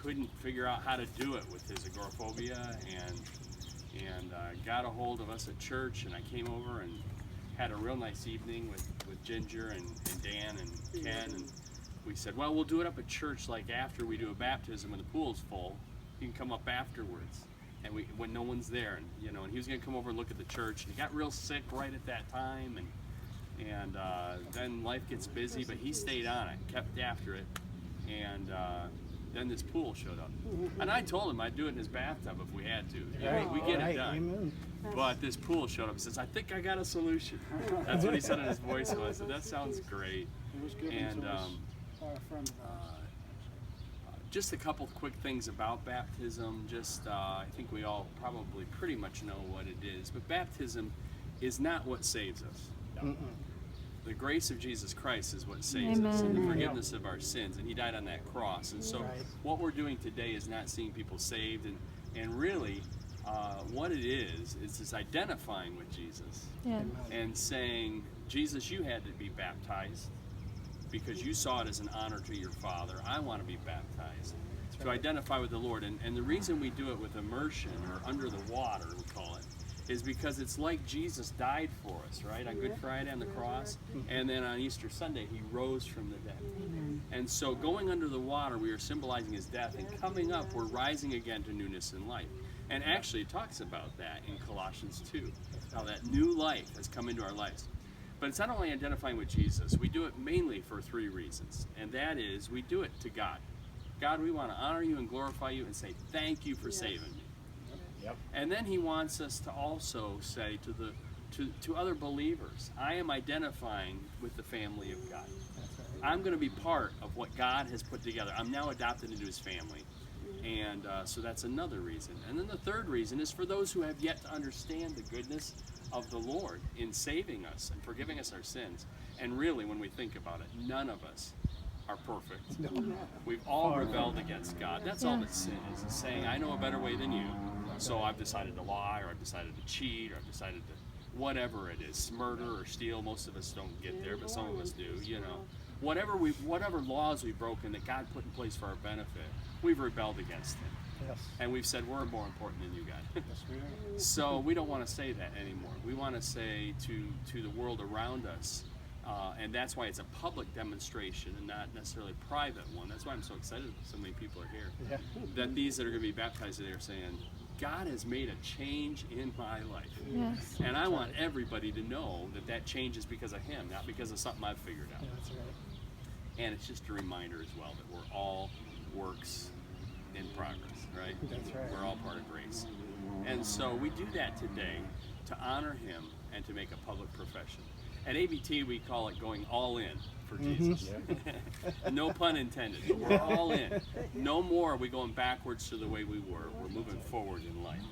couldn't figure out how to do it with his agoraphobia, and got a hold of us at church, and I came over and had a real nice evening with Ginger and Dan and Ken, and we said, well, we'll do it up at church, like after we do a baptism and the pool's full, you can come up afterwards, and when no one's there, and and he was going to come over and look at the church, and he got real sick right at that time, and then life gets busy, but he stayed on it, kept after it, and then this pool showed up, and I told him I'd do it in his bathtub if we had to. We get it done. Amen. But this pool showed up and says, I think I got a solution. That's what he said in his voice. So I said, that sounds great. And just a couple of quick things about baptism. I think we all probably pretty much know what it is, but baptism is not what saves us. The grace of Jesus Christ is what saves us, and the forgiveness of our sins, and he died on that cross. And so what we're doing today is not seeing people saved, and really what it is this identifying with Jesus and saying, Jesus, you had to be baptized because you saw it as an honor to your Father. I want to be baptized to identify with the Lord. And the reason we do it with immersion, or under the water we call it, is because it's like Jesus died for us, right? On Good Friday on the cross, and then on Easter Sunday he rose from the dead. And so going under the water, we are symbolizing his death, and coming up, we're rising again to newness in life. And actually it talks about that in Colossians 2, how that new life has come into our lives. But it's not only identifying with Jesus, we do it mainly for 3 reasons, and that is, we do it to God. God, we want to honor you and glorify you and say thank you for saving me. And then he wants us to also say to other believers, I am identifying with the family of God. I'm going to be part of what God has put together. I'm now adopted into his family. And so that's another reason. And then the third reason is for those who have yet to understand the goodness of the Lord in saving us and forgiving us our sins. And really, when we think about it, none of us are perfect. We've all rebelled against God. That's all that sin is saying, I know a better way than you, so I've decided to lie, or I've decided to cheat, or I've decided to whatever it is, murder or steal. Most of us don't get there, but some of us do, whatever laws we've broken that God put in place for our benefit, we've rebelled against him. And we've said, we're more important than you, God. So we don't want to say that anymore. We want to say to the world around us, and that's why it's a public demonstration and not necessarily a private one. That's why I'm so excited that so many people are here. That these that are going to be baptized today are saying, God has made a change in my life. And I want everybody to know that that change is because of him, not because of something I've figured out. And it's just a reminder as well that we're all works in progress, right? We're all part of grace. And so we do that today to honor him and to make a public profession. At ABT, we call it going all in for Jesus. No pun intended, but we're all in. No more are we going backwards to the way we were. We're moving forward in life.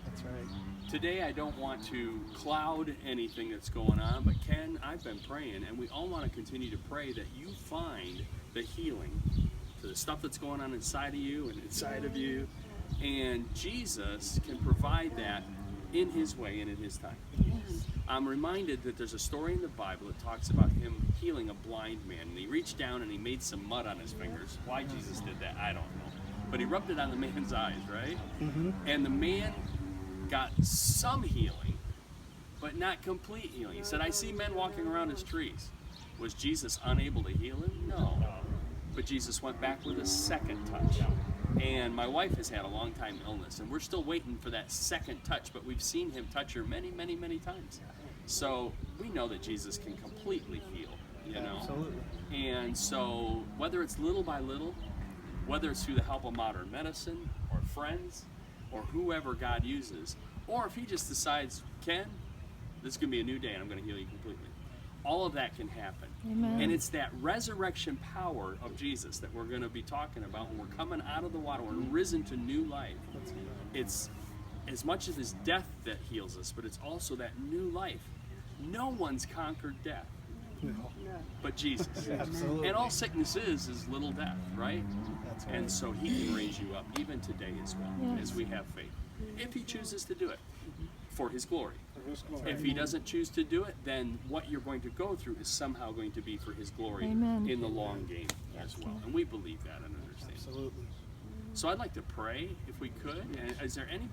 That's right. Today, I don't want to cloud anything that's going on, but Ken, I've been praying, and we all want to continue to pray that you find the healing to the stuff that's going on inside of you and inside of you, and Jesus can provide that in his way and in his time. I'm reminded that there's a story in the Bible that talks about him healing a blind man, and he reached down and he made some mud on his fingers. Why Jesus did that, I don't know. But he rubbed it on the man's eyes, right? And the man got some healing, but not complete healing. He said, I see men walking around as trees. Was Jesus unable to heal him? No. But Jesus went back with a second touch. And my wife has had a long time illness, and we're still waiting for that second touch, but we've seen him touch her many, many, many times. So we know that Jesus can completely heal, Absolutely. And so whether it's little by little, whether it's through the help of modern medicine or friends or whoever God uses, or if he just decides, Ken, this is going to be a new day and I'm going to heal you completely. All of that can happen. Amen. And it's that resurrection power of Jesus that we're going to be talking about when we're coming out of the water, we're risen to new life. It's as much as his death that heals us, but it's also that new life. No one's conquered death but Jesus. Absolutely. And all sickness is little death, right? That's right. And so he can raise you up even today as well, as we have faith, if he chooses to do it for his glory. If he doesn't choose to do it, then what you're going to go through is somehow going to be for his glory in the long game. as well. And we believe that and understand. Absolutely. So I'd like to pray, if we could. And is there anybody